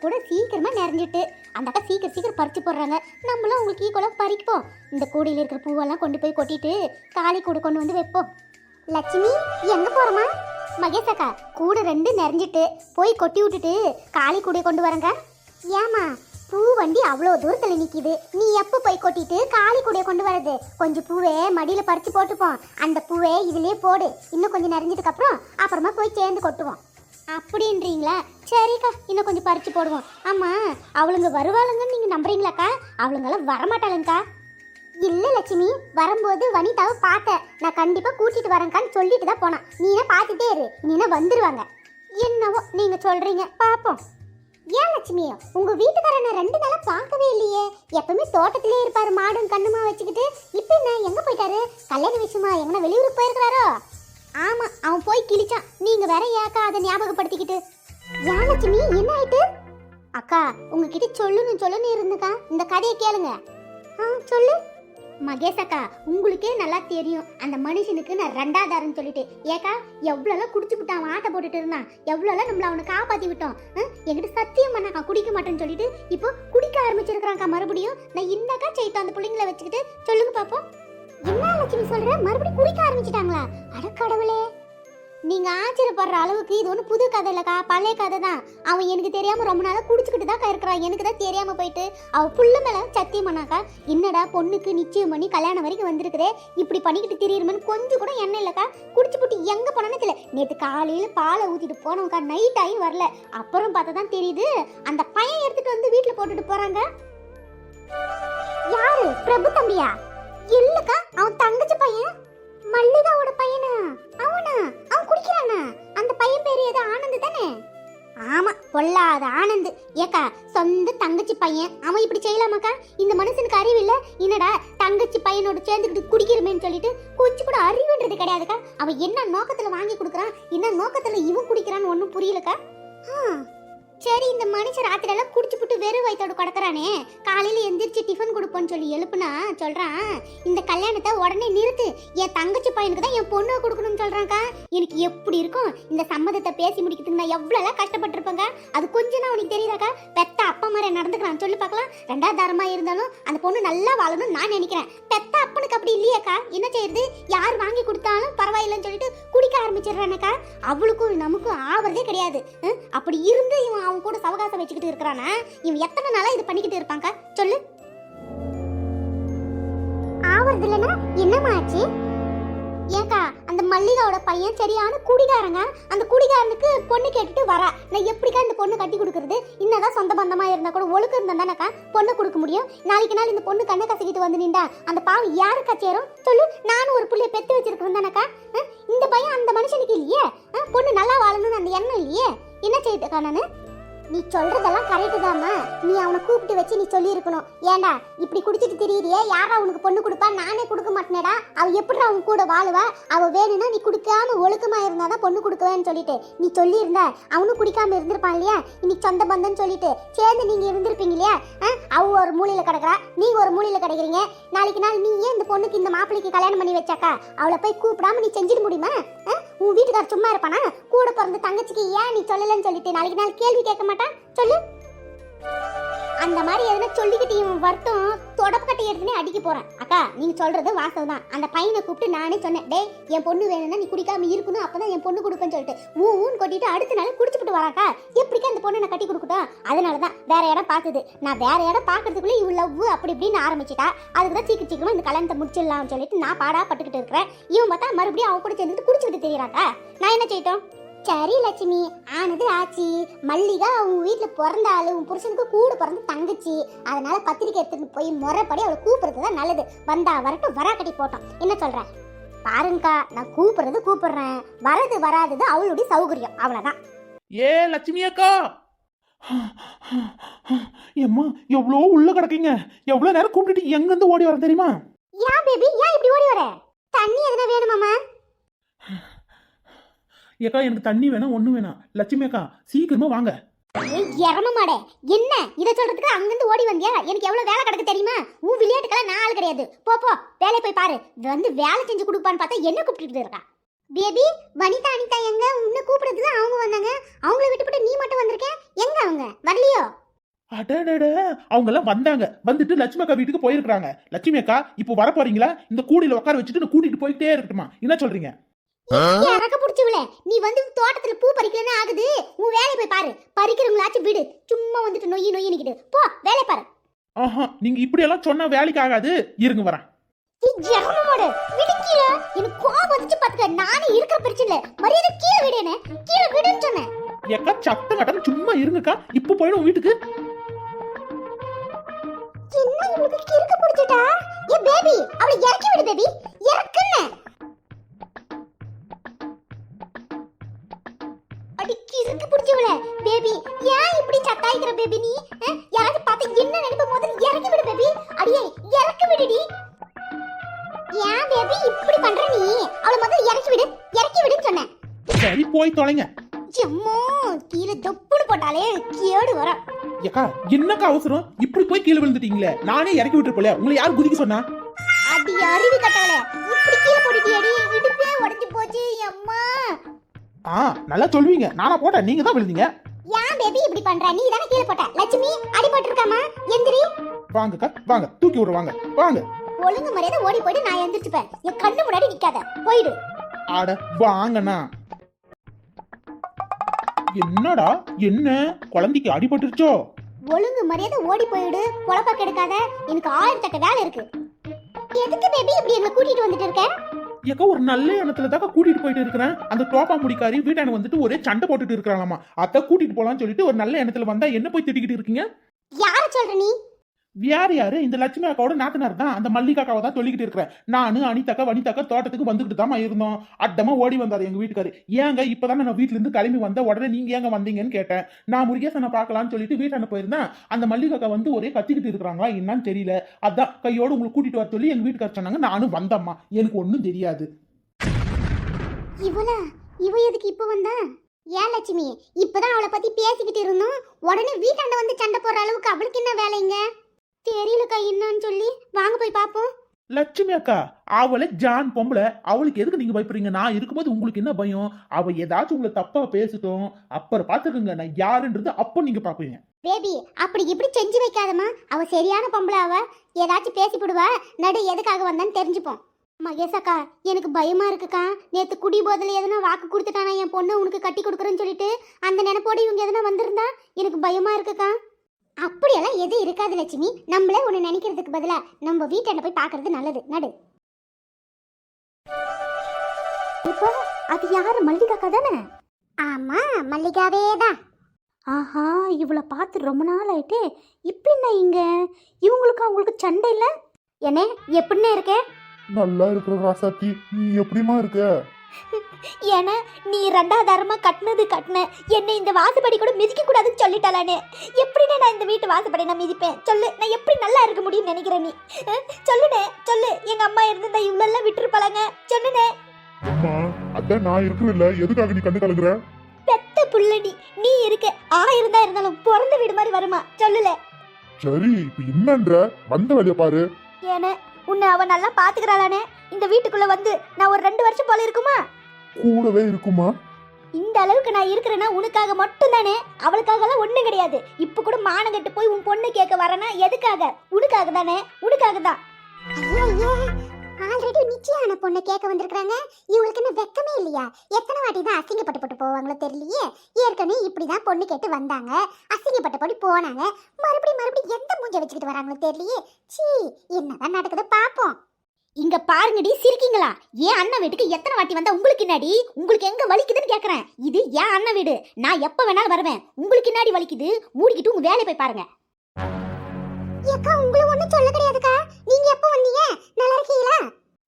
கூட சீக்கிரமா நிறைஞ்சிட்டு அந்த அக்கா சீக்கிரம் சீக்கிரம் பறிச்சு போடுறாங்க. நம்மளும் உங்களுக்கு ஈக்குவலாக பறிப்போம். இந்த கூடையில் இருக்கிற பூவெல்லாம் கொண்டு போய் கொட்டிட்டு காளி கூட கொண்டு வந்து வைப்போம். லட்சுமி எங்க போறோமா? மகேஷ் அக்கா கூட 2 நிறைஞ்சிட்டு போய் கொட்டி விட்டுட்டு காளி கூட கொண்டு வரங்க. ஏமா பூ வண்டி அவ்வளோ தூரத்தில் நிற்கிது, நீ எப்போ போய் கொட்டிட்டு காளி கூடைய கொண்டு வரது? கொஞ்சம் பூவே மடியில் பறித்து போட்டுப்போம். அந்த பூவே இதுலேயே போடு, இன்னும் கொஞ்சம் நிறைஞ்சதுக்கப்புறம் அப்புறமா போய் சேர்ந்து கொட்டுவோம். அப்படின்றீங்களா? சரிக்கா, இன்னும் கொஞ்சம் பறித்து போடுவோம். ஆமாம், அவளுங்க வருவாளுங்கன்னு நீங்கள் நம்புறீங்களாக்கா? அவளுங்கெல்லாம் வரமாட்டாளுங்கக்கா. இல்லை லட்சுமி, வரும்போது வனிதாவை பார்த்தேன். நான் கண்டிப்பாக கூட்டிகிட்டு வரேங்கான்னு சொல்லிட்டு தான் போனான். நீனா பார்த்துட்டே இரு, நீனா வந்துடுவாங்க. என்னவோ நீங்கள் சொல்கிறீங்க, பார்ப்போம். ஏன் லட்சுமி, உங்க வீட்டுக்காரர் நான் 2 நாளா பார்க்கவே இல்லையே? எப்பவுமே தோட்டத்திலே இருப்பாரு, மாடும் கண்ணுமா வச்சுக்கிட்டு. இப்போ என்ன எங்க போயிட்டாரு? கல்யாண விஷயமா எங்கன்னா வெளியூருக்கு போயிருக்கிறாரோ? ஆமா, அவன் போய் கிழிச்சான். நீங்க வேற ஏக்கா அதை ஞாபகப்படுத்திக்கிட்டு. ஏன் லட்சுமி, என்ன ஆயிட்டு? அக்கா உங்ககிட்ட சொல்லணும் இருந்துக்கா, இந்த கதையை கேளுங்க. சொல்லு. மகேஷ் அக்கா, உங்களுக்கே நல்லா தெரியும் அந்த மனுஷனுக்கு நான் 2ஆதாரன்னு சொல்லிட்டு. ஏக்கா எவ்வளோலாம் குடிச்சு விட்டான், அவன் ஆட்டை போட்டுட்டு இருந்தான். எவ்வளோலாம் நம்மள அவனை காப்பாற்றி விட்டோம். என்கிட்ட சத்தியம் பண்ணாக்கா குடிக்க மாட்டேன்னு சொல்லிட்டு இப்போ குடிக்க ஆரம்பிச்சிருக்கிறான்க்கா மறுபடியும். நான் என்னக்கா செய்யிட்டோம் அந்த பிள்ளைங்களை வச்சுக்கிட்டு? சொல்லுங்க பாப்போம். என்ன லட்சுமி சொல்ற? மறுபடியும் குடிக்க ஆரம்பிச்சிட்டாங்களா? அடக்கடவுளே, நீங்க ஆச்சரியப்படுற அளவுக்கு இது ஒன்றும் புது கதை இல்லக்கா, பழைய கதை தான். அவன் எனக்கு தெரியாம ரொம்ப நாளா குடிச்சுக்கிட்டு தான் இருக்கிறான். எனக்கு தான் தெரியாம போயிட்டு அவ புள்ள மேல சத்தியம் பண்ணாக்கா, என்னடா பொண்ணுக்கு நிச்சயம் பண்ணி கல்யாணம் வரைக்கும் வந்திருக்குதே, இப்படி பண்ணிக்கிட்டு திரியுமேன்னு கொஞ்சம் கூட எண்ணெய் இல்லக்கா. குடிச்சு போட்டு எங்க போனேன்னு தெரியல. நேற்று காலையில பாலை ஊத்திட்டு போனவங்கக்கா, நைட் ஆகி வரல. அப்புறம் பார்த்தா தான் தெரியுது அந்த பையன் எடுத்துட்டு வந்து வீட்டுல போட்டுட்டு போறாங்க. யாரு? பிரபு தம்பியா? இல்லக்கா, அவன் தங்கச்சி பையன், மல்லிகாவோட பையனா? அவனா? அவன் குடிக்கிறானா? அந்த பையன் பேரு ஏதோ ஆனந்த் தானே? ஆமா, பொல்லாத ஆனந்த். ஏக்கா சொந்த தங்கச்சி பையன், அவன் இப்படி செய்யலாமாக்கா? இந்த மனுஷனுக்கு அறிவு இல்ல? என்னடா தங்கச்சி பையனோட சேர்ந்துக்கிட்டு குடிக்கிறமேன்னு சொல்லிட்டு கொஞ்சம் கூட அறிவுன்றது கிடையாதுக்கா. அவன் என்ன நோக்கத்துல வாங்கி கொடுக்குறான், என்ன நோக்கத்துல இவன் குடிக்கிறான்னு ஒன்றும் புரியலக்கா. சரி, இந்த மனுஷன் ராத்திரி எல்லாம் குடிச்சு புட்டு வெறும் வயிற்றோடு கிடக்குறானே, காலையில எந்திரிச்சு டிஃபன் கொடுப்போன்னு சொல்லி எழுப்புனா சொல்றான், இந்த கல்யாணத்தை உடனே நிறுத்து, என் தங்கச்சி பையனுக்கு தான் என் பொண்ணை கொடுக்கணும்னு சொல்றாங்கக்கா. எனக்கு எப்படி இருக்கும் இந்த சம்மதத்தை பேசி முடிக்கிறதுக்கு? நான் எவ்வளவு கஷ்டப்பட்டிருப்பேங்க. அது கொஞ்சம் தான் உனக்கு தெரியுதாக்கா? பெத்த அப்பா மாதிரி நடந்துக்கிறான் சொல்லி பார்க்கலாம். 2ஆவது தாரமா இருந்தாலும் அந்த பொண்ணு நல்லா வாழணும்னு நான் நினைக்கிறேன். பெத்த அப்பனுக்கு அப்படி இல்லையாக்கா? என்ன செய்யறது? யார் வாங்கி கொடுத்தாலும் பரவாயில்லைன்னு சொல்லிட்டு குடிக்க ஆரம்பிச்சிடுறானக்கா. அவளுக்கும் நமக்கும் ஆவறதே கிடையாது. அப்படி இருந்து இவன் அவன் கூட சவகாசம் வச்சுக்கிட்டு இருக்கிறானா? இவன் எத்தனை நாளா இது பண்ணிக்கிட்டு இருப்பாங்க சொல்லு? ஆவறது இல்லைன்னா என்னமா ஆச்சு? ஏக்கா அந்த மல்லிகாவோட பையன் சரியான குடிகாரங்க. அந்த குடிகாரனுக்கு பொண்ணு கேட்டுட்டு வரா. நான் எப்படிக்கா இந்த பொண்ணு கட்டி கொடுக்கறது? இன்னதான் சொந்த பந்தமா இருந்தா கூட ஒழுக்கம் இருந்தா தானக்கா பொண்ணு கொடுக்க முடியும். நாளைக்கு நாள் இந்த பொண்ணு கண்ணை கசக்கிட்டு வந்து நின்றா அந்த பாவம் யாருக்கா சேரும் சொல்லு? நானும் ஒரு புள்ளைய பெத்து வச்சிருக்கிறேன் தானக்கா. இந்த பையன் அந்த மனுஷனுக்கு இல்லையே, பொண்ணு நல்லா வாழணும்னு அந்த எண்ணம் இல்லையே. என்ன செய்யுதுக்கா நானு? நீ சொல்றதெல்லாம் கரெக்டு தாமா. நீ அவனை கூப்பிட்டு வச்சு நீ சொல்லி இருக்கணும். ஏண்டா இப்படி குடிச்சிட்டு திரியிறியே, யாரா உனக்கு பொண்ணு கொடுப்பா? நானே கொடுக்க மாட்டேனேடா. அவ எப்படி அவங்க கூட வாழுவா? அவ வேணும்னா நீ குடிக்காம ஒழுக்கமா இருந்தாதான் பொண்ணு கொடுக்குவேன்னு சொல்லிட்டு நீ சொல்லி இருந்த. அவனும் குடிக்காம இருந்திருப்பான் இல்லையா? இன்னைக்கு சொந்த பந்தம்னு சொல்லிட்டு சேர்ந்து நீங்க இருந்திருப்பீங்க இல்லையா? அவ ஒரு மூலையில கிடக்குறா, நீங்க ஒரு மூலையில கிடைக்கிறீங்க. நாளைக்கு நாள் நீ ஏன் இந்த பொண்ணுக்கு இந்த மாப்பிள்ளைக்கு கல்யாணம் பண்ணி வச்சாக்கா அவளை போய் கூப்பிடாம நீ செஞ்சிட முடியுமா? உன் வீட்டுக்கார சும்மா இருப்பானா? கூட பிறந்த தங்கச்சிக்கு ஏன் நீ சொல்லலன்னு சொல்லிட்டு நாளைக்கு நாள் கேள்வி கேட்க மாட்டான் சொல்லு? அந்த மாதிரி எதுனா சொல்லிக்கிட்டு இவன் வருத்தம் தொடப்பக்கட்டை எடுத்துனே அடிக்க போறான். அக்கா நீங்க சொல்றது வாசம் தான். அந்த பையனை கூப்பிட்டு நானே சொன்னேன், டேய் என் பொண்ணு வேணும்னா நீ குடிக்காம இருக்கணும், அப்பதான் என் பொண்ணு கொடுப்பேன்னு சொல்லிட்டு ஊன்னு கொட்டிட்டு அடுத்த நாள் குடிச்சுட்டு வராக்கா. எப்படிக்கா அந்த பொண்ணை நான் கட்டி கொடுக்கட்டும்? அதனாலதான் வேற இடம் பார்த்தது. நான் வேற இடம் பாக்குறதுக்குள்ள இவள் லவ் அப்படி இப்படின்னு ஆரம்பிச்சுட்டா. அதுக்குதான் சீக்கிரமா இந்த கல்யாணத்தை முடிச்சிடலாம்னு சொல்லிட்டு நான் பாடா பட்டுக்கிட்டு இருக்கிறேன். இவன் பார்த்தா மறுபடியும் அவன் கூட சேர்ந்துட்டு குடிச்சுக்கிட்டு தெரியறாக்கா. நான் என்ன செய்யட்டும்? சரி லட்சுமி, ஆனது ஆச்சு. மல்லிகா அவங்க வீட்டில் பிறந்த ஆளு, உன் புருஷனுக்கு கூட பிறந்த தங்கச்சி. அதனால பத்திரிக்கை எடுத்துட்டு போய் முறைப்படி அவளை கூப்பிடுறது தான் நல்லது. வந்தா வரட்டும், வரா கட்டி போட்டோம். என்ன சொல்ற? பாருங்கக்கா, நான் கூப்பிடுறேன். வரது வராதது அவளுடைய சௌகரியம், அவ்வளவுதான். ஏ லட்சுமி அக்கா, எம்மா எவ்வளோ உள்ள கிடக்கீங்க. எவ்வளோ நேரம் கூப்பிட்டுட்டு எங்கிருந்து ஓடி வர தெரியுமா? ஏன் பேபி, ஏன் இப்படி ஓடி வர? தண்ணி எதுனா வேணுமாமா? ஏக்கா எனக்கு தண்ணி வேணாம், ஒன்றும் வேணாம். லட்சுமி அக்கா சீக்கிரமா வாங்க. இறம மாடே, என்ன இதை சொல்றதுக்கு அங்கிருந்து ஓடி வந்தியா? எனக்கு எவ்வளவு வேலை கிடக்கு தெரியுமா? உன் விளையாட்டுக்கெல்லாம் நான் ஆள் கிடையாது. போ வேலையை போய் பாரு. வந்து வேலை செஞ்சு கொடுப்பான்னு பார்த்தா என்ன கூப்பிட்டு இருக்கா? பேபி வனிதா அனிதா எங்க உன்னை கூப்பிடுறதுக்கு அவங்க வந்தாங்க. அவங்கள விட்டுவிட்டு நீ மட்டும் வந்திருக்க. எங்க அவங்க வரலையோ? அடடட, அவங்க எல்லாம் வந்தாங்க. வந்துட்டு லட்சுமி அக்கா வீட்டுக்கு போயிருக்காங்க. லட்சுமி அக்கா இப்போ வர போறீங்களா? இந்த கூடையில உட்கார வச்சுட்டு நான் கூட்டிட்டு போயிட்டே இருக்கட்டுமா? என்ன சொல்றீங்க? இறக்க புடிச்சுவில நீ வந்து தோட்டத்துல பூ பறிக்கலன்னு ஆகுது. உன் வேலையை போய் பாரு. பறிக்கிறவங்களாச்சும் விடு. சும்மா வந்துட்டு நொய்யி நொய்யி நிக்கிட்டு போ வேலை பாரு. ஆஹா, நீங்க இப்படி எல்லாம் சொன்னா வேலைக்கு ஆகாது. இருங்க வரேன். எனக்கு கோபம் வந்துச்சு பாத்துக்க. நானே இருக்கிற பிரச்சனை மரியாதை கீழே விடுனே. கீழே விடுன்னு சொன்னேன். ஏக்கா சத்தம் கட்டாம சும்மா இருங்கக்கா. இப்போ போயிடும் வீட்டுக்கு. என்ன இவளுக்கு கிறுக்கு பிடிச்சிட்டா? ஏ பேபி அவளை இறக்கி விடு பேபி. இறக்குன்னு அடி கிறுக்கு பிடிச்சவளே. பேபி ஏன் இப்படி சத்தாயிக்கிற பேபி நீ? யாராவது பார்த்து என்ன நினைப்ப? முதல்ல இறக்கி விடு பேபி. அடியே இறக்கி விடுடி. ஏன் பேபி இப்படி பண்ற நீ? அவளை முதல்ல இறக்கி விடு. இறக்கி விடுன்னு சொன்னேன். சரி போய் தொலைங்க. அம்மா கீழே தொப்புன்னு போட்டாலே கேடு வர. ஏக்கா என்னக்கா அவசரம்? இப்படி போய் கீழே விழுந்துட்டீங்களே. நானே இறக்கி விட்டு போல. உங்களை யார் குதிக்க சொன்னா? அடி அருவி கட்டவளே. இப்படி கீழே போட்டுட்டியடி. இடுப்பே உடைஞ்சு போச்சு அம்மா. நல்லா சொல்வீங்க. நானா போட்டேன், நீங்க தான் விழுந்தீங்க. ஏன் பேபி இப்படி பண்ற? நீ தானே கீழே போட்ட. லட்சுமி அடிபட்டு இருக்காமா? எந்திரி. வாங்கக்கா வாங்க, தூக்கி விடு வாங்க வாங்க. ஒழுங்கு மரியாதை ஓடி போயிட்டு நான் எந்திரிச்சுப்பேன். என் கண்ணு முன்னாடி நிக்காத. போயிடு. ஆட வாங்கண்ணா. என்னடா என்ன குழந்தைக்கு அடிபட்டுருச்சோ? ஒழுங்கு மரியாதை ஓடி போயிடு. பொழப்ப கெடுக்காத. எனக்கு 1008 வேலை இருக்கு. எதுக்கு பேபி இப்படி என்ன கூட்டிட்டு வந்துட்டு இருக்க? ஏக்கா ஒரு நல்ல எண்ணத்துல தான் கூட்டிட்டு போயிட்டு இருக்கிறேன். அந்த டோப்பா முடிக்காரி வீட்டான வந்துட்டு ஒரே சண்டை போட்டுட்டு இருக்காங்களாமா. அத கூட்டிட்டு போலாம்னு சொல்லிட்டு ஒரு நல்ல எண்ணத்துல வந்தா என்ன போய் திட்டிக்கிட்டு இருக்கீங்க? யார சொல்ற நீ? வேற யாரு? இந்த லட்சுமி அக்காவோட நாத்தனார் தான். அந்த மல்லிகாக்காவை தான் சொல்லிக்கிட்டு இருக்கிறேன். நானு அனிதாக்கா வனிதாக்கா தோட்டத்துக்கு வந்துகிட்டு தான் இருந்தோம். அட்டமா ஓடி வந்தாரு எங்க வீட்டுக்காரு. ஏங்க இப்பதான் நான் வீட்டுல இருந்து கிளம்பி வந்த உடனே நீங்க ஏங்க வந்தீங்கன்னு கேட்டேன். நான் முருகேசனை பார்க்கலாம்னு சொல்லிட்டு வீட்டான போயிருந்தேன். அந்த மல்லிகாக்கா வந்து ஒரே கத்திக்கிட்டு இருக்கிறாங்களா என்னன்னு தெரியல. அதான் கையோட உங்களுக்கு கூட்டிட்டு வர சொல்லி எங்க வீட்டுக்காரர் சொன்னாங்க. நானும் வந்தம்மா. எனக்கு ஒன்னும் தெரியாது. இவ எதுக்கு இப்ப வந்தா? ஏன் லட்சுமி இப்பதான் அவளை பத்தி பேசிக்கிட்டு இருந்தோம். உடனே வீட்டாண்ட வந்து சண்டை போடுற அளவுக்கு அவளுக்கு என்ன வேலைங்க? தெரியலக்கா என்னன்னு சொல்லி வாங்க போய் பாப்போம். லட்சுமி அக்கா அவளை ஜான் பொம்பளை. அவளுக்கு எதுக்கு நீங்க பயப்படுறீங்க? நான் இருக்கும்போது உங்களுக்கு என்ன பயம்? அவ ஏதாச்சும் உங்களை தப்பா பேசிட்டோம் அப்புறம் பாத்துக்கோங்க நான் யாருன்றது அப்போ நீங்க பாப்பீங்க. பேபி அப்படி இப்படி செஞ்சு வைக்காதமா. அவ சரியான பொம்பளை. அவ ஏதாச்சும் பேசிவிடுவா. நடு எதுக்காக வந்தான்னு தெரிஞ்சுப்போம். மகேஷக்கா எனக்கு பயமா இருக்குக்கா. நேத்து குடி போதில் எதனா வாக்கு கொடுத்துட்டானா என் பொண்ணை உனக்கு கட்டி கொடுக்குறேன்னு சொல்லிட்டு அந்த நினைப்போட இவங்க எதனா வந்திருந்தா எனக்கு பயமா இருக்குக்கா. அப்படியெல்லாம் எதுவும் இருக்காது லட்சுமி. நம்மளே ஒன்று நினைக்கிறதுக்கு பதிலா நம்ம வீட்டாண்ட போய் பார்க்கறது நல்லது. நடு. இப்போ அது யாரு? மல்லிகாக்கா தானே? ஆமா மல்லிகாவே தான். ஆஹா இவளை பார்த்து ரொம்ப நாள் ஆயிட்டே. இப்போ என்ன இங்க இவங்களுக்கு அவங்களுக்கு சண்டை இல்லை? என்ன எப்படின்னு இருக்கே? நல்லா இருக்கிற ராசாத்தி, நீ எப்படிமா இருக்க? ஏன்னா நீ 2வது தரமா கட்டினது கட்டின என்னை இந்த வாசப்படி கூட மிதிக்க கூடாதுன்னு சொல்லிட்டாலே. எப்படின்னு நான் இந்த வீட்டு வாசப்படி நான் மிதிப்பேன் சொல்லு? நான் எப்படி நல்லா இருக்க முடியும்னு நினைக்கிறேன் நீ? சொல்லுனே சொல்லு. எங்க அம்மா இருந்திருந்தா இவ்வளவு விட்டுருப்பாங்க. சொல்லுனே. அம்மா அதான் நான் இருக்கிறேன்ல, எதுக்காக நீ கண்ணு கலங்குற? பெத்த புள்ளடி நீ இருக்க. 1000 தான் இருந்தாலும் பிறந்த வீடு மாதிரி வருமா? சொல்லுல. சரி இப்ப என்னன்ற? வந்த வேலைய பாரு. ஏன்னா உன்னை அவ நல்லா பாத்துக்கிறாளானே. இந்த வீட்டுக்குள்ள வந்து நான் ஒரு 2 வருஷம் போல இருக்குமா? கூடவே இருக்குமா? இந்த அளவுக்கு நான் இருக்கிறேன்னா உனக்காக மட்டும் தானே. அவளுக்காகலாம் ஒண்ணும் கிடையாது. இப்ப கூட மானம் கட்டு போய் உன் பொண்ணு கேட்க வரனா எதுக்காக? உனக்காக தானே. உனக்காக தான். ஆல்ரெடி நிச்சயமான பொண்ணு கேட்க வந்திருக்காங்க. இவங்களுக்கு என்ன வெக்கமே இல்லையா? எத்தனை வாட்டி தான் அசிங்கப்பட்டு போவாங்களோ தெரியலையே. ஏற்கனவே இப்படிதான் பொண்ணு கேட்டு வந்தாங்க. அசிங்கப்பட்டபடி போனாங்க. மறுபடியும் எந்த மூஞ்ச வச்சுக்கிட்டு வராங்களோ தெரியலையே. சீ என்னதான் நடக்குது பாப்போம். இங்க பாருங்கடி சிரிக்கீங்களா? ஏன் அண்ணன் வீட்டுக்கு எத்தனை வாட்டி வந்தா உங்களுக்கு என்னடி? உங்களுக்கு எங்க வலிக்குதுன்னு கேக்குறேன். இது ஏன் அண்ணன் வீடு. நான் எப்ப வேணாலும் வருவேன். உங்களுக்கு என்னடி வலிக்குது? மூடிக்கிட்டு உங்க வேலையை போய் பாருங்க. ஏக்கா உங்களை ஒண்ணும் சொல்ல கிடையாதுக்கா. நீங்க எப்ப வந்தீங்க? நல்லா இருக்கீங்களா?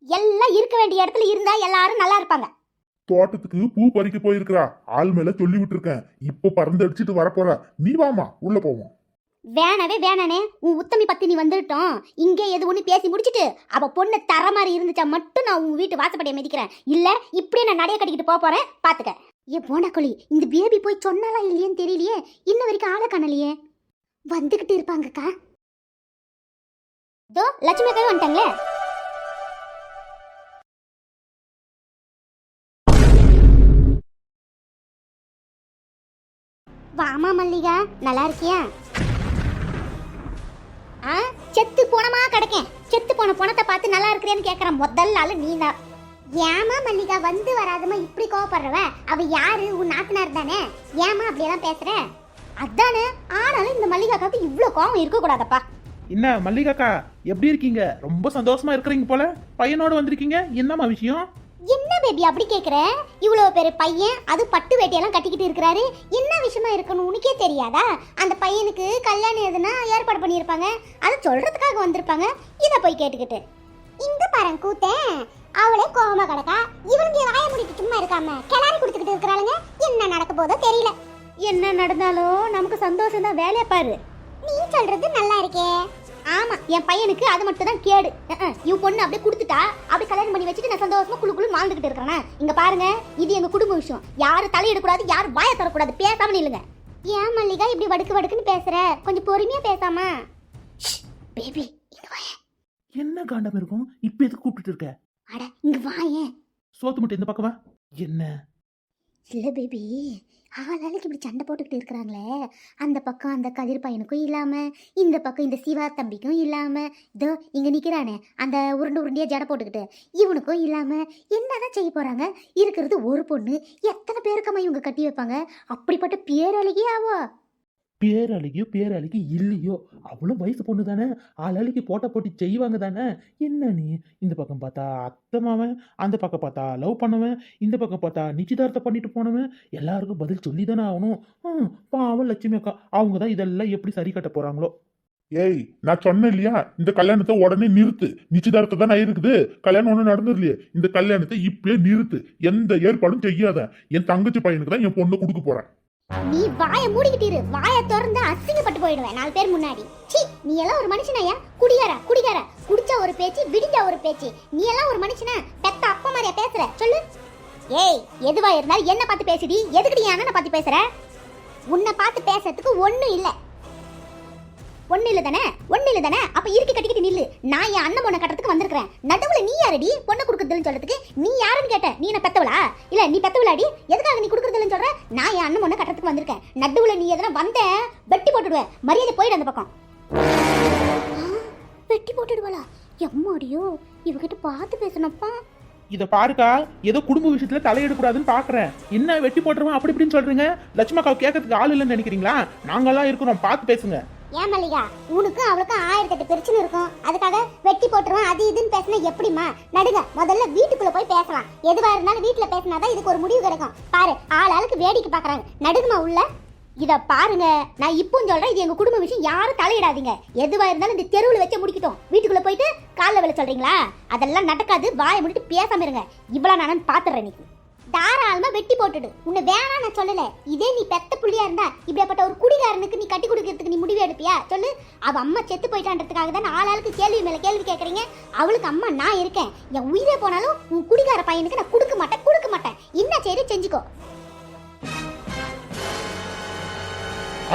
எல்லாம் இருக்க வேண்டிய இடத்துல இருந்தா எல்லாரும் நல்லா இருப்பாங்க. தோட்டத்துக்கு பூ பறிக்க போயிருக்கிறா. ஆள் மேல சொல்லி விட்டுருக்கேன். இப்ப பறந்து அடிச்சுட்டு வரப்போற. நீ வாமா உள்ள போவோம். வேணவே வேணானே. உன் உத்தமி பத்தி நீ வந்துட்டோம். இங்கே எது ஒண்ணு பேசி முடிச்சிட்டு அவ பொண்ணு தர மாதிரி இருந்துச்சா மட்டும் நான் உன் வீட்டு வாசப்படியை மிதிக்கிறேன். இல்ல இப்படியே நான் நடைய கட்டிக்கிட்டு போறேன் பாத்துக்க. ஏ போனக்கொழி இந்த பேபி போய் சொன்னாலா இல்லையேன்னு தெரியலையே. இன்ன வரைக்கும் ஆளை காணலையே. வந்துகிட்டு இருப்பாங்கக்கா. தோ லட்சுமி அக்காவே வந்துட்டாங்களே. ஆமா மல்லிகா, நல்லா இருக்கியா? ஆ, செத்து போனமா கிடக்கேன். செத்து போன பணத்தை பார்த்து நல்லா இருக்கிறேன்னு கேட்கறேன். முதல்ல ஆளு நீ தான். ஏமா மல்லிகா வந்து வராதமா இப்படி கோவப்படுறவ? அவ யாரு? உன் நாத்தனார் தானே? ஏமா அப்படியெல்லாம் பேசுற? அதானே. ஆனாலும் இந்த மல்லிகாக்காவுக்கு இவ்வளோ கோவம் இருக்க கூடாதப்பா. என்ன மல்லிகாக்கா, எப்படி இருக்கீங்க? ரொம்ப சந்தோஷமா இருக்கிறீங்க போல. பையனோட வந்திருக்கீங்க, என்னம்மா விஷயம்? என்ன பேபி அப்படி கேக்குற? இவ்வளவு பெரிய பையன், அது பட்டு வேட்டியெல்லாம் கட்டிக்கிட்டு இருக்கிறாரு. என்ன விஷயமா இருக்கணும் உனக்கே தெரியாதா? அந்த பையனுக்கு கல்யாணம் எதுனா ஏற்பாடு பண்ணியிருப்பாங்க, அதை சொல்றதுக்காக வந்திருப்பாங்க. இதை போய் கேட்டுக்கிட்டு இங்க பாருங்க கூத்தேன். அவளே கோவமா கிடக்கா. இவனுக்கு வாய முடிட்டு சும்மா இருக்காம கிளாரி கொடுத்துக்கிட்டு இருக்கிறாளுங்க. என்ன நடக்க போதோ தெரியல. என்ன நடந்தாலும் நமக்கு சந்தோஷம் தான். வேலையை பாரு. நீ சொல்றது நல்லா இருக்கே. ஆமா, என் பையனுக்கு அது மட்டும் தான் கேடு. இவ பொண்ணு அப்படியே கொடுத்துட்டா, அப்படியே கல்யாணம் பண்ணி வச்சுட்டு நான் சந்தோஷமா குழு வாழ்ந்துகிட்டு இருக்கிறேன். இங்க பாருங்க, இது எங்க குடும்ப விஷயம். யாரும் தலையிடக்கூடாது, யாரும் வாய தரக்கூடாது. பேசாம நில்லுங்க. ஏன் மல்லிகா இப்படி வடுக்கு வடுக்குன்னு பேசுற? கொஞ்சம் பொறுமையா பேசாமா? பேபி இங்க வாயே. என்ன காண்டம் இருக்கும்? இப்ப எதுக்கு கூப்பிட்டு இருக்க? அட இங்க வாயே. சோத்து மட்டும் இந்த பக்கம் வா. என்ன? இல்ல பேபி, ஆளாளுக்கு இப்படி சண்டை போட்டுக்கிட்டு இருக்கிறாங்களே, அந்த பக்கம் அந்த கதிர் பையனுக்கும் இல்லாம, இந்த பக்கம் இந்த சிவா தம்பிக்கும் இல்லாம, இதோ இங்க நிக்கிறானே அந்த உருண்டையா ஜடை போட்டுக்கிட்டு, இவனுக்கும் இல்லாம என்னதான் செய்ய போறாங்க? இருக்கிறது ஒரு பொண்ணு, எத்தனை பேருக்கம்மா இவங்க கட்டி வைப்பாங்க? அப்படிப்பட்ட பேரழகி ஆவா. பேரழகி இல்லையோ, அவளும் வயசு பொண்ணு தானே. ஆளாளிக்கு போட்டி செய்வாங்க தானே. என்ன நீ இந்த பக்கம் பார்த்தா அத்தை மாவன், அந்த பக்கம் பார்த்தா லவ் பண்ணவன், இந்த பக்கம் பார்த்தா நிச்சயதார்த்தம் பண்ணிட்டு போனவன், எல்லாருக்கும் பதில் சொல்லி தானே ஆகணும். பாவம் லட்சுமி அக்கா, அவங்க தான் இதெல்லாம் எப்படி சரி கட்ட போறாங்களோ. ஏய், நான் சொன்னேன் இல்லையா, இந்த கல்யாணத்தை உடனே நிறுத்து. நிச்சயதார்த்தம் தான் இருக்குது, கல்யாணம் ஒன்றும் நடந்தது இல்லையே. இந்த கல்யாணத்தை இப்பயே நிறுத்து. எந்த ஏற்பாடும் செய்யாத. என் தங்கச்சி பையனுக்கு தான் என் பொண்ணு கொடுக்க போறேன். நீ வாயை மூடிக்கிட்டு இரு. வாயை திறந்து அசிங்கப்பட்டு போயிடுவேன் 4 பேர் முன்னாடி. சீ, நீ எல்லாம் ஒரு மனுஷனாயா? குடிகார குடிச்சா ஒரு பேச்சு, விடிஞ்சா ஒரு பேச்சு. நீ எல்லாம் ஒரு மனுஷனா? பெத்த அப்பா மாதிரியா பேசுற? சொல்லு. ஏய், எதுவா இருந்தாலும் என்ன பார்த்து பேசுடி. எதுக்கு நீ அண்ணனை பார்த்து பேசுற? உன்னை பார்த்து பேசுறதுக்கு ஒண்ணும் இல்ல தானே. அப்ப இறுக்கி கட்டிக்கிட்டு நில்லு. நான் என் அண்ணன் பொண்ணை கட்டுறதுக்கு வந்திருக்கிறேன். நடுவுல நீ யாரடி பொண்ணை கொடுக்குறதுன்னு சொல்றதுக்கு? நீ யாருன்னு கேட்ட? நீ என்ன பெத்தவளா? இல்ல நீ பெத்தவளாடி? எதுக்காக நீ கொடுக்குறதுன்னு சொல்ற? நான் என் அண்ணன் பொண்ணை கட்டுறதுக்கு வந்திருக்கேன். நடுவுல நீ எதனா வந்த வெட்டி போட்டுடுவேன். மரியாதை போயிடு அந்த பக்கம். வெட்டி போட்டுடுவாளா? எம்மாடியோ, இவகிட்ட பார்த்து பேசணும்ப்பா. இத பாருக்கா, ஏதோ குடும்ப விஷயத்துல தலையிடக்கூடாதுன்னு பாக்குறேன். என்ன வெட்டி போட்டுருவோம் அப்படி இப்படின்னு சொல்றீங்க? லட்சுமி அக்காவை கேட்கறதுக்கு ஆள் இல்லைன்னு நினைக்கிறீங்களா? நாங்கெல்லாம் இருக்கிறோம், பார்த்து பேசுங்க. ஏன் மல்லிகா, உனக்கும் அவளுக்கும் 1008 பிரச்சனை இருக்கும். அதுக்காக வெட்டி போட்டுருவான் அது இதுன்னு பேசினா எப்படிமா? நடுங்க, முதல்ல வீட்டுக்குள்ள போய் பேசலாம். எதுவா இருந்தாலும் வீட்டுல பேசினாதான் இதுக்கு ஒரு முடிவு கிடைக்கும். பாரு, ஆளாளுக்கு வேடிக்கை பாக்குறாங்க. நடுங்குமா உள்ள. இத பாருங்க, நான் இப்பவும் சொல்றேன், இது எங்க குடும்ப விஷயம். யாரும் தலையிடாதீங்க. எதுவா இருந்தாலும் இந்த தெருவுல வச்சு முடிக்கட்டும். வீட்டுக்குள்ள போயிட்டு காலைல வேலை சொல்றீங்களா? அதெல்லாம் நடக்காது. வாயை முடிட்டு பேசாம இருங்க. இவ்வளவு நான் பாத்துறேன். இன்னைக்கு தாராளமா வெட்டி போட்டுடு. உன்னை வேணா நான் சொல்லல. இதே நீ பெத்த புள்ளியா இருந்தா இப்படிப்பட்ட ஒரு குடிகாரனுக்கு நீ கட்டி கொடுக்கறதுக்கு நீ முடிவு எடுப்பியா? சொல்லு. அவ அம்மா செத்து போயிட்டான்றதுக்காக தான் ஆளாளுக்கு கேள்வி மேல கேள்வி கேட்கறீங்க. அவளுக்கு அம்மா நான் இருக்கேன். என் உயிரே போனாலும் உன் குடிகார பையனுக்கு நான் கொடுக்க மாட்டேன். என்ன சரி செஞ்சுக்கோ.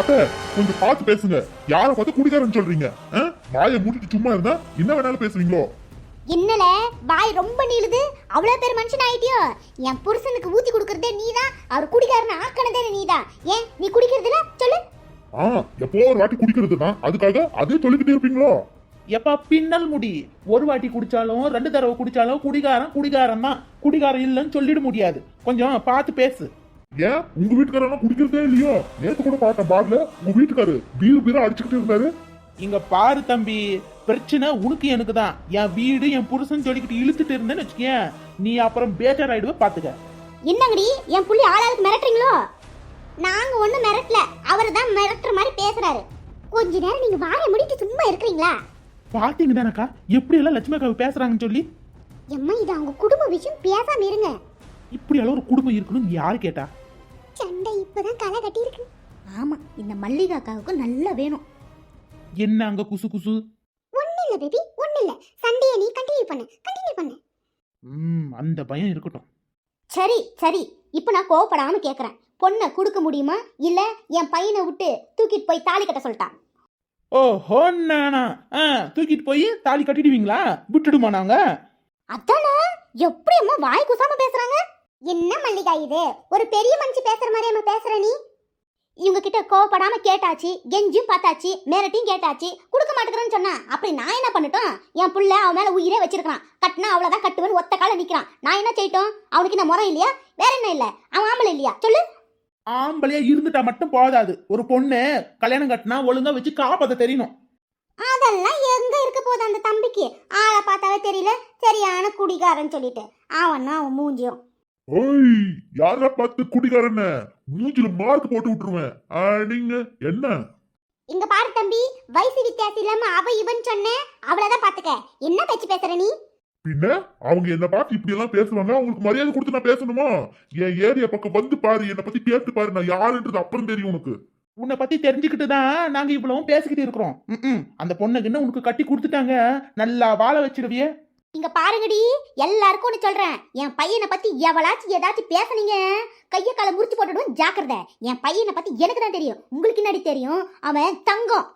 அத்த, கொஞ்சம் பார்த்து பேசுங்க. யாரை பார்த்து குடிக்காரன்னு சொல்றீங்க? வாயை மூடிட்டு சும்மா இருந்தா என்ன வேணாலும் பேசுவீங்களோ? என்னல வாய் ரொம்ப நீளுது? அவ்வளவு பேர் மனுஷன் ஆயிட்டியோ? என் புருஷனுக்கு ஊத்தி கொடுக்கறதே நீதான். அவர் குடிக்காரன்னு ஆக்கனதே நீதான். ஏன் நீ குடிக்கிறதுல? சொல்லு. எப்போ ஒரு வாட்டி குடிக்கிறது தான், அதுக்காக அதே சொல்லிக்கிட்டே இருப்பீங்களோ? எப்ப பின்னல் முடி. ஒரு வாட்டி குடிச்சாலும் 2 தடவை குடிச்சாலும் குடிகாரன் தான். குடிகாரம் இல்லைன்னு சொல்லிட முடியாது. கொஞ்சம் பார்த்து பேசு. ஏன் உங்க வீட்டுக்காரனா குடிக்கிறதே இல்லையோ? நேத்து கூட பார்த்தேன் பார்ல, உங்க வீட்டுக்காரு பீரா அடிச்சுக்கிட்டு இருந்தாரு. இங்க பாரு தம்பி, பிரச்சனை உனக்கு எனக்கு தான். என் வீடு என் புருஷன் சொல்லிக்கிட்டு இழுத்துட்டு இருந்தேன்னு வச்சுக்கேன், நீ அப்புறம் பேஜார் ஆயிடுவ. பாத்துக்க. என்னங்கடி என் புள்ளி ஆளாளுக்கு மிரட்டுறீங்களோ? நாங்க ஒண்ணு மிரட்டல, அவரு தான் மிரட்டுற மாதிரி பேசுறாரு. கொஞ்ச நேரம் நீங்க வாயை முடிட்டு சும்மா இருக்கிறீங்களா? பாத்தீங்க தானக்கா எப்படி எல்லாம் லட்சுமி அக்காவை பேசுறாங்கன்னு சொல்லி. எம்மா, இது அவங்க குடும்ப விஷயம். பேசாம இருங்க. இப்படி எல்லாம் ஒரு குடும்பம் இருக்கணும்னு யாரு கேட்டா? சண்டை இப்பதான் களை கட்டி இருக்கு. ஆமா, இந்த மல்லிகா அக்காவுக்கு நல்லா வேணும். என்ன அங்க குசு குசு? ஒண்ணு இல்ல பேபி, ஒண்ணு இல்ல. சண்டையை நீ கண்டினியூ பண்ணு. அந்த பயம் இருக்கட்டும். சரி, இப்போ நான் கோவப்படாம கேக்குறேன். பொண்ணை கொடுக்க முடியுமா? இல்ல என் பையனை விட்டு தூக்கிட்டு போய் தாலி கட்ட சொல்லிட்டான். ஓஹோ, நானா? தூக்கிட்டு போய் தாலி கட்டிடுவீங்களா? விட்டுடுமா நாங்க? அதானே, எப்படி அம்மா வாய் குசாம பேசுறாங்க? என்ன மல்லிகா இது? ஒரு பெரிய மனுஷி பேசுற மாதிரி அம்மா பேசுற நீ? இவங்க கிட்ட கோவப்படாம கேட்டாச்சு, கெஞ்சும் பார்த்தாச்சு, மிரட்டியும் கேட்டாச்சு, கொடுக்க மாட்டேங்கிறேன்னு சொன்னா அப்படி நான் என்ன பண்ணட்டும்? என் புள்ள அவன் மேல உயிரே வச்சிருக்கான், கட்டினா அவ்வளவுதான் கட்டுவேன்னு ஒத்த கால நிக்கிறான். நான் என்ன செய்யட்டும்? அவனுக்கு என்ன முறை இல்லையா? வேற என்ன இல்ல? அவன் ஆம்பளை இல்லையா? சொல்லு. ஆம்பளையா இருந்துட்டா மட்டும் போதாது, ஒரு பொண்ணு கல்யாணம் கட்டினா ஒழுங்கா வச்சு காப்பாத்த தெரியணும். அதெல்லாம் எங்க இருக்க போகுது அந்த தம்பிக்கு? ஆளை பார்த்தாவே தெரியல, சரியான குடிகாரன்னு சொல்லிட்டு அவன் மூஞ்சியும். ஓய், யார பார்த்து குடிகாரன மூஞ்சில மார்க் போட்டு விட்டுருவேன். நீங்க என்ன? இங்க பாரு தம்பி, வயசு வித்தியாசம் இல்லாம அவ இவன் சொன்னேன், அவ்வளவுதான் பாத்துக்க. என்ன பேச்சு பேசுற நீ? பின்ன அவங்க என்ன பார்த்து இப்படி எல்லாம் பேசுவாங்க, அவங்களுக்கு மரியாதை கொடுத்து நான் பேசணுமா? என் ஏரியா பக்கம் வந்து பாரு, என்னை பத்தி கேட்டு பாரு, நான் யாருன்றது அப்புறம் தெரியும் உனக்கு. உன்னை பத்தி தெரிஞ்சுக்கிட்டு தான் நாங்க இவ்வளவும் பேசிக்கிட்டு இருக்கிறோம். அந்த பொண்ணுக்குன்னு உனக்கு கட்டி கொடுத்துட்டாங்க, நல்லா வாழ வச்சிருவியே. இங்க பாருங்கடி, எல்லாருக்கும் ஒண்ணு சொல்றேன், என் பையனை பத்தி எவளாச்சும் ஏதாச்சும் பேசுனீங்க கைய கால முறிச்சு போட்டுடுவேன், ஜாக்கிரதை. என் பையனை பத்தி எனக்கு தான் தெரியும், உங்களுக்கு என்னடி தெரியும்? அவன் தங்கம்.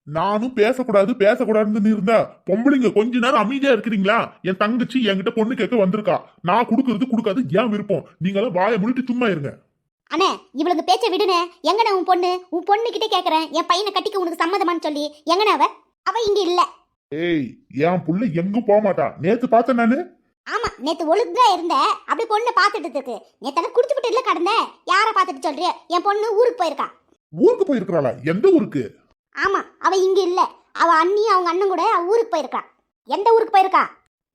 நானும் பேசக்கூடாதுன்னு இருந்தா பொம்பளைங்க கொஞ்ச நேரம் அமைதியா இருக்கிறீங்களா? என் தங்கச்சி என்கிட்ட பொண்ணு கேட்க வந்திருக்கா, நான் கொடுக்கறது ஏன் விருப்பம்? நீங்களாம் வாயை முடிட்டு சும்மா இருங்க. அண்ணே, இவளுக்கு பேச்ச விடுனே. எங்கண்ணே உன் பொண்ணு கிட்ட கேக்குறேன், என் பையனை கட்டிக்க உனக்கு சம்மதமான்னு சொல்லி. எங்கண்ணே அவ இங்க இல்ல. ஏய், என் புள்ள எங்க போக மாட்டா. நேத்து பார்த்தேன் நானு. ஆமா, நேத்து ஒழுங்கா இருந்த, அப்படி பொண்ணு பாத்துட்டு இருக்கு. நேத்தான குடிச்சுட்டு இல்ல கடந்த, யார பாத்துட்டு சொல்றிய? என் பொண்ணு ஊருக்கு போயிருக்கா. ஊருக்கு போயிருக்காளா? எந்த ஊருக்கு? ஆமா, அவ இங்க இல்ல. அவ அண்ணி அவங்க அண்ணன் கூட ஊருக்கு போயிருக்கா. எந்த ஊருக்கு போயிருக்கா?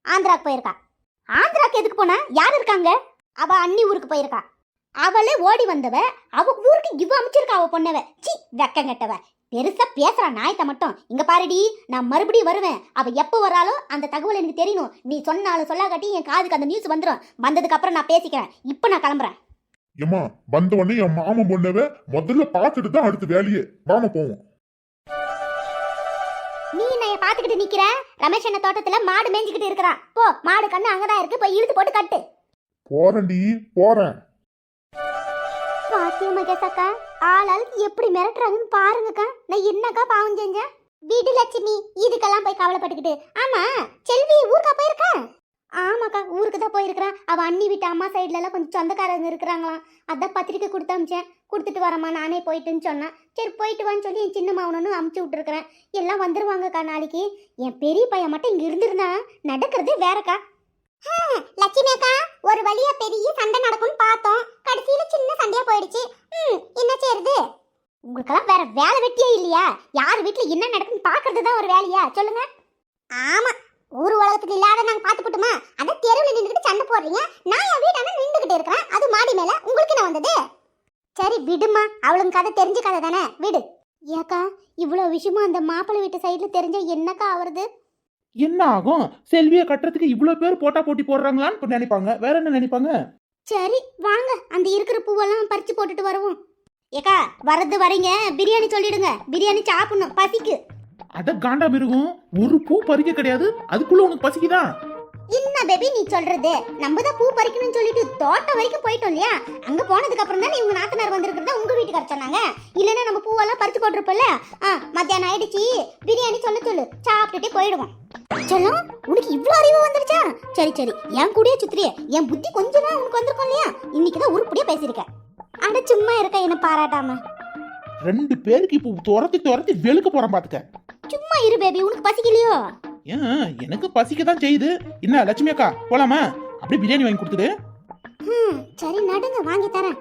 ஆந்திராக்கு போயிருக்கா. ஆந்திராக்கு எதுக்கு போனா? யார் இருக்காங்க? அவ அண்ணி ஊருக்கு போயிருக்கா. அவளே ஓடி வந்தவ, அவ ஊருக்கு இவ அமைச்சிருக்கா அவ பொண்ணவ. சி, வெக்கம் கெட்டவ. பெருசா பேசுறா நாயத்த மட்டும். இங்க பாருடி, நான் மறுபடியும் வருவேன். அவ எப்ப வராலோ அந்த தகவல் எனக்கு தெரியணும். நீ சொன்னாலும் சொல்லாகாட்டி என் காதுக்கு அந்த நியூஸ் வந்துடும். வந்ததுக்கு அப்புறம் நான் பேசிக்கிறேன். இப்ப நான் கிளம்புறேன். ஏமா, வந்த உடனே என் மாமன் பொண்ணவ முதல்ல பார்த்துட்டு தான் அடுத்த வேலையே. வாமா போவோம். நீ நான் பாத்துக்கிட்டு நிக்கிற? ரமேஷ் என்ன தோட்டத்துல மாடு மேய்ஞ்சிக்கிட்டு இருக்கிறான். போ, மாடு கண்ணு அங்கதான் இருக்கு, போய் இழுத்து போட்டு கட்டு. போறேன்டி, போறேன். பாத்தியா மகேஷாக்கா, ஆளாளுக்கு எப்படி மிரட்டுறாங்கன்னு பாருங்கக்கா. நான் என்னக்கா பாவம் செஞ்சேன்? வீடு லட்சுமி, இதுக்கெல்லாம் போய் கவலைப்பட்டுக்கிட்டு. ஆமா, செல்வி ஊருக்கா போயிருக்கா? ஆமாக்கா, ஊருக்கு தான் போயிருக்கிறான். அவ அண்ணி வீட்டு அம்மா சைட்ல எல்லாம் கொஞ்சம் சொந்தக்காரங்க இருக்கிறாங்களாம். அதான் பத்திரிக்கை கொடுத்து அமிச்சேன். கொடுத்துட்டு வரமா, நானே போயிட்டுன்னு சொன்னேன். சரி போயிட்டு வான்னு சொல்லி என் சின்ன மாவனு அமுச்சு விட்டுருக்கிறேன். எல்லாம் வந்துருவாங்கக்கா நாளைக்கு. என் பெரிய பையன் மட்டும் இங்க இருந்திருந்தா நடக்கிறதே வேறக்கா. லட்சுமி அக்கா, ஒரு வழியா பெரிய சண்டை நடக்கும்னு பார்த்தோம், கடைசியில சின்ன சண்டையா போயிடுச்சு. என்ன செய்யறது? உங்களுக்கெல்லாம் வேற வேலை வெட்டியே இல்லையா? யார் வீட்டுல என்ன நடக்குன்னு பாக்குறது தான் ஒரு வேலையா? சொல்லுங்க. ஆமா, ஊர் உலகத்துக்கு இல்லாத நாங்க பாத்து போட்டுமா? அத தெருவில் நின்றுட்டு சண்டை போடுறீங்க, நான் என் வீட்டான நின்றுகிட்டு இருக்கிறேன். அது மாடி மேல, உங்களுக்கு என்ன வந்தது? சரி விடுமா, அவளுக்கு கதை தெரிஞ்ச கதை தானே, விடு. ஏக்கா, இவ்வளவு விஷயமும் அந்த மாப்பிள்ளை வீட்டு சைடுல தெரிஞ்ச என்னக்கா ஆவறது? என்ன ஆகும்? செல்வியை கட்டுறதுக்கு இவ்வளவு பேர் போட்டா போட்டி போடுறாங்களான்னு நினைப்பாங்க. வேற என்ன நினைப்பாங்க? சரி வாங்க, அந்த இருக்கிற பூவெல்லாம் பறிச்சு போட்டுட்டு வருவோம். ஏக்கா, வரது வரீங்க, பிரியாணி சொல்லிடுங்க. பிரியாணி சாப்பிடணும், பசிக்கு. அட காண்டா மிருகம், ஒரு பூ பறிக்க கிடையாது, அதுக்குள்ள உனக்கு பசிக்குதான்? என்ன பேபி நீ சொல்றது? நம்ம தான் பூ பறிக்கணும்னு சொல்லிட்டு தோட்டம் வரைக்கும் போயிட்டோம் இல்லையா? அங்க போனதுக்கு அப்புறம் தான் இவங்க நாத்தனார் வந்திருக்கிறதா உங்க வீட்டுக்கார சொன்னாங்க. இல்லைன்னா நம்ம பூவெல்லாம் பறிச்சு போட்டிருப்போம்ல. மத்தியானம் ஆயிடுச்சு, பிரியாணி சொல்லு, சாப்பிட்டுட்டே போயிடுவோம். சொல்லும், உனக்கு இவ்வளவு அறிவு வந்துருச்சா? சரி சரி, என் கூடயே சுத்திரியே. என் புத்தி கொஞ்சம் தான் உனக்கு வந்திருக்கும் இல்லையா? இன்னைக்குதான் உருப்படியா பேசியிருக்க. அட சும்மா இருக்க, என்ன பாராட்டாம. 2 பேருக்கு இப்போ துரத்தி வெளுக்க போறேன் பாத்துக்க. சும்மா இரு பேபி, உனக்கு பசிக்கலையோ? ஏன், எனக்கு பசிக்க தான் செய்யுது. என்ன லட்சுமி அக்கா, போலாமா? அப்படியே பிரியாணி வாங்கி கொடுத்துடு. சரி நடுங்க, வாங்கி தரேன்.